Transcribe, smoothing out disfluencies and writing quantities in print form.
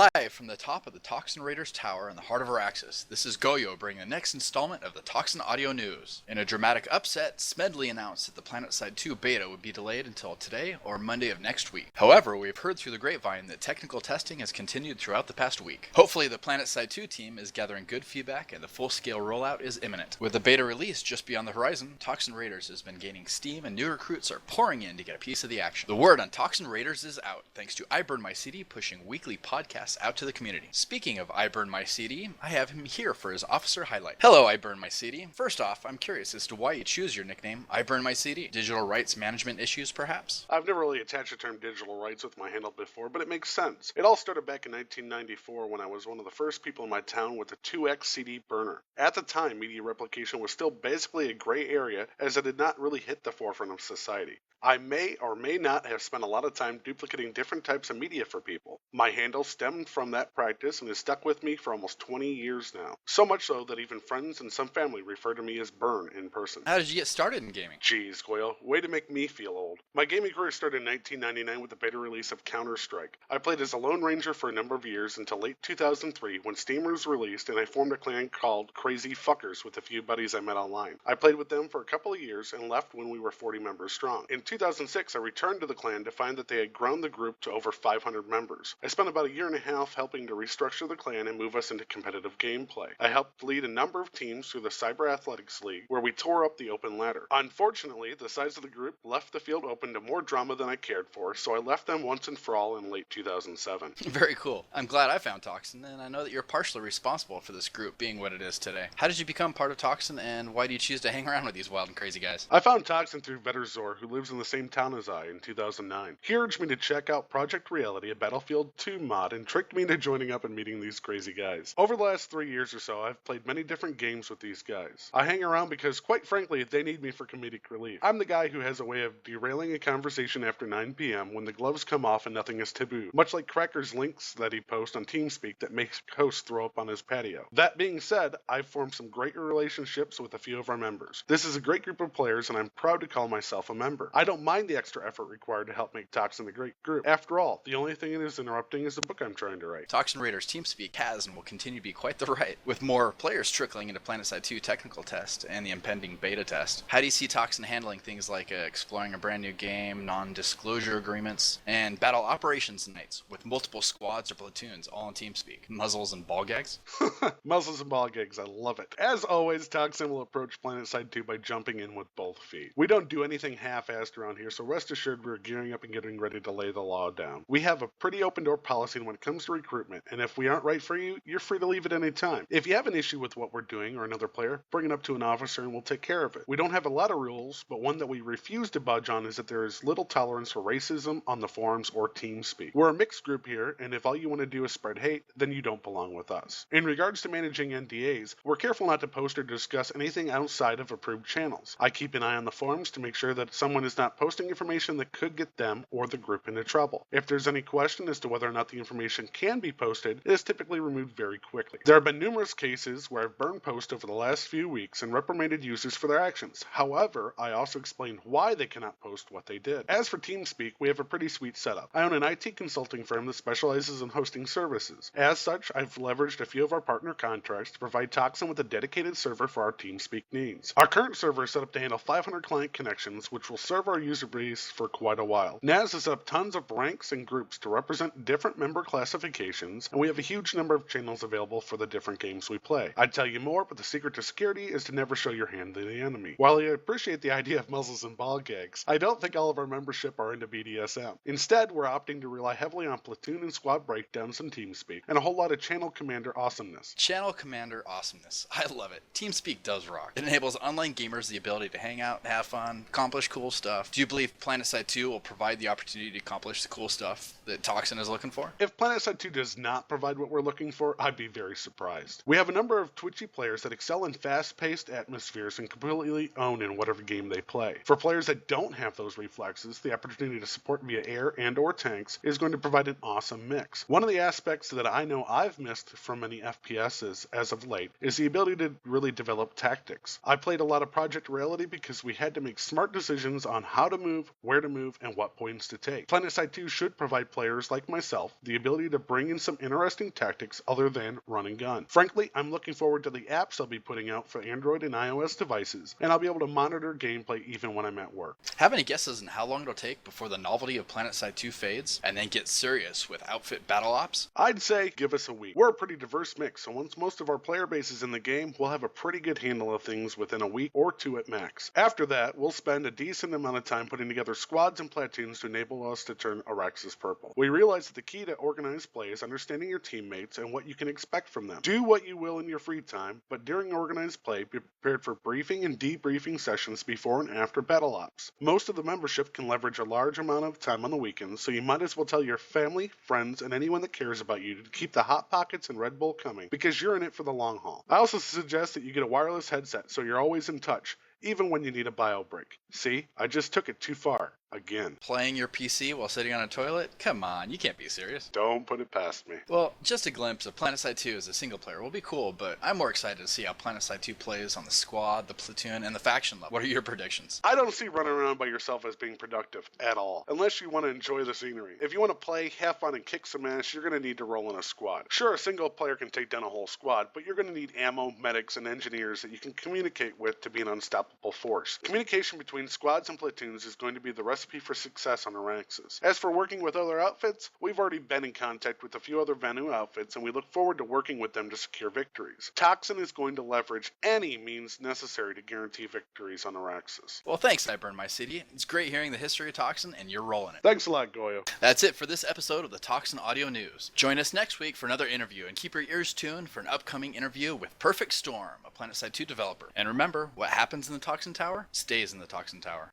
Live from the top of the Toxin Raiders Tower in the heart of Araxis, this is Goyo bringing the next installment of the Toxin Audio News. In a dramatic upset, Smedley announced that the Planetside 2 beta would be delayed until today or Monday of next week. However, we have heard through the grapevine that technical testing has continued throughout the past week. Hopefully the Planetside 2 team is gathering good feedback and the full-scale rollout is imminent. With the beta release just beyond the horizon, Toxin Raiders has been gaining steam and new recruits are pouring in to get a piece of the action. The word on Toxin Raiders is out, thanks to IBurnMyCD pushing weekly podcasts out to the community. Speaking of IBurnMyCD, I have him here for his officer highlight. Hello IBurnMyCD. First off, I'm curious as to why you choose your nickname IBurnMyCD. Digital rights management issues, perhaps? I've never really attached the term digital rights with my handle before, but it makes sense. It all started back in 1994 when I was one of the first people in my town with a 2x CD burner. At the time, media replication was still basically a gray area as it had not really hit the forefront of society. I may or may not have spent a lot of time duplicating different types of media for people. My handle stemmed from that practice and has stuck with me for almost 20 years now. So much so that even friends and some family refer to me as Burn in person. How did you get started in gaming? Jeez, Goyo, way to make me feel old. My gaming career started in 1999 with the beta release of Counter-Strike. I played as a Lone Ranger for a number of years until late 2003 when Steam was released and I formed a clan called Crazy Fuckers with a few buddies I met online. I played with them for a couple of years and left when we were 40 members strong. In 2006, I returned to the clan to find that they had grown the group to over 500 members. I spent about a year and a half helping to restructure the clan and move us into competitive gameplay. I helped lead a number of teams through the Cyber Athletics League, where we tore up the open ladder. Unfortunately, the size of the group left the field open to more drama than I cared for, so I left them once and for all in late 2007. Very cool. I'm glad I found Toxin, and I know that you're partially responsible for this group being what it is today. How did you become part of Toxin, and why do you choose to hang around with these wild and crazy guys? I found Toxin through Vetterzor, who lives in the same town as I, in 2009. He urged me to check out Project Reality, a Battlefield 2 mod, and tricked me into joining up and meeting these crazy guys. Over the last 3 years or so, I've played many different games with these guys. I hang around because, quite frankly, they need me for comedic relief. I'm the guy who has a way of derailing a conversation after 9 p.m. when the gloves come off and nothing is taboo, much like Cracker's links that he posts on TeamSpeak that makes hosts throw up on his patio. That being said, I've formed some great relationships with a few of our members. This is a great group of players, and I'm proud to call myself a member. I don't mind the extra effort required to help make Toxin a great group. After all, the only thing it is interrupting is the book I'm trying to write. Toxin Raiders TeamSpeak has and will continue to be quite the ride, with more players trickling into Planetside 2 technical test and the impending beta test. How do you see Toxin handling things like exploring a brand new game, non-disclosure agreements, and battle operations nights with multiple squads or platoons all in TeamSpeak? Muzzles and ball gags? Muzzles and ball gags, I love it. As always, Toxin will approach Planetside 2 by jumping in with both feet. We don't do anything half-assed around here, so rest assured we're gearing up and getting ready to lay the law down. We have a pretty open door policy when it comes to recruitment, and if we aren't right for you, you're free to leave at any time. If you have an issue with what we're doing or another player, bring it up to an officer and we'll take care of it. We don't have a lot of rules, but one that we refuse to budge on is that there is little tolerance for racism on the forums or TeamSpeak. We're a mixed group here, and if all you want to do is spread hate, then you don't belong with us. In regards to managing NDAs, we're careful not to post or discuss anything outside of approved channels. I keep an eye on the forums to make sure that someone is not posting information that could get them or the group into trouble. If there's any question as to whether or not the information can be posted, it is typically removed very quickly. There have been numerous cases where I've burned posts over the last few weeks and reprimanded users for their actions. However, I also explained why they cannot post what they did. As for TeamSpeak, we have a pretty sweet setup. I own an IT consulting firm that specializes in hosting services. As such, I've leveraged a few of our partner contracts to provide Toxin with a dedicated server for our TeamSpeak needs. Our current server is set up to handle 500 client connections, which will serve our user base for quite a while. Naz has set up tons of ranks and groups to represent different member classifications, and we have a huge number of channels available for the different games we play. I'd tell you more, but the secret to security is to never show your hand to the enemy. While I appreciate the idea of muzzles and ball gags, I don't think all of our membership are into BDSM. Instead, we're opting to rely heavily on platoon and squad breakdowns in TeamSpeak, and a whole lot of channel commander awesomeness. Channel commander awesomeness. I love it. TeamSpeak does rock. It enables online gamers the ability to hang out, have fun, accomplish cool stuff. Do you believe Planetside 2 will provide the opportunity to accomplish the cool stuff that Toxin is looking for? If Planetside 2 does not provide what we're looking for, I'd be very surprised. We have a number of twitchy players that excel in fast-paced atmospheres and completely own in whatever game they play. For players that don't have those reflexes, the opportunity to support via air and or tanks is going to provide an awesome mix. One of the aspects that I know I've missed from many FPSs as of late is the ability to really develop tactics. I played a lot of Project Reality because we had to make smart decisions on how to move, where to move, and what points to take. Planetside 2 should provide players like myself the ability to bring in some interesting tactics other than run and gun. Frankly, I'm looking forward to the apps I'll be putting out for Android and iOS devices, and I'll be able to monitor gameplay even when I'm at work. Have any guesses on how long it'll take before the novelty of Planetside 2 fades and then get serious with outfit battle ops? I'd say give us a week. We're a pretty diverse mix, so once most of our player base is in the game, we'll have a pretty good handle of things within a week or two at max. After that, we'll spend a decent amount of time putting together squads and platoons to enable us to turn Araxis purple. We realize that the key to organized play is understanding your teammates and what you can expect from them. Do what you will in your free time, but during organized play, be prepared for briefing and debriefing sessions before and after battle ops. Most of the membership can leverage a large amount of time on the weekends, so you might as well tell your family, friends, and anyone that cares about you to keep the Hot Pockets and Red Bull coming, because you're in it for the long haul. I also suggest that you get a wireless headset so you're always in touch, even when you need a bio break. See, I just took it too far. Again. Playing your PC while sitting on a toilet? Come on, you can't be serious. Don't put it past me. Well, just a glimpse of Planetside 2 as a single player will be cool, but I'm more excited to see how Planetside 2 plays on the squad, the platoon, and the faction level. What are your predictions? I don't see running around by yourself as being productive at all, unless you want to enjoy the scenery. If you want to play, have fun, and kick some ass, you're going to need to roll in a squad. Sure, a single player can take down a whole squad, but you're going to need ammo, medics, and engineers that you can communicate with to be an unstoppable force. Communication between squads and platoons is going to be the recipe for success on Araxis. As for working with other outfits, we've already been in contact with a few other Vanu outfits, and we look forward to working with them to secure victories. Toxin is going to leverage any means necessary to guarantee victories on Araxis. Well, thanks, IBurnMyCD. It's great hearing the history of Toxin, and you're rolling it. Thanks a lot, Goyo. That's it for this episode of the Toxin Audio News. Join us next week for another interview, and keep your ears tuned for an upcoming interview with PurrfectStorm, a Planetside 2 developer. And remember, what happens in the Toxin Tower stays in the Toxin Tower.